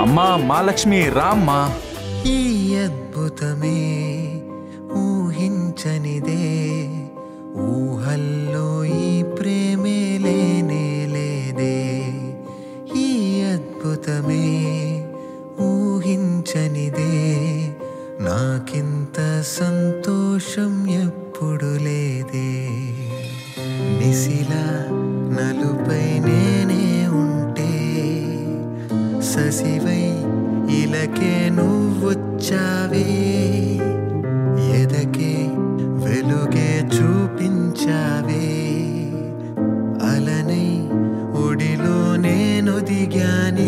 అమ్మా మహాలక్ష్మి రామ్మా. ఈ అద్భుతమే ఊహించనిదే, ఊహల్లో ఈ ప్రేమే లేనే లేదే. ఈ అద్భుతమే ఊహించనిదే, నాకింత సంతోషం ఎప్పుడు లేదే. నిశిలా నలుపై నేనే ఉంటే, ససివై ఇలకే నువ్వొచ్చావే. ఎదకే వెలుగే చూపించావే, అలనై ఒడిలో నేను దిగానే.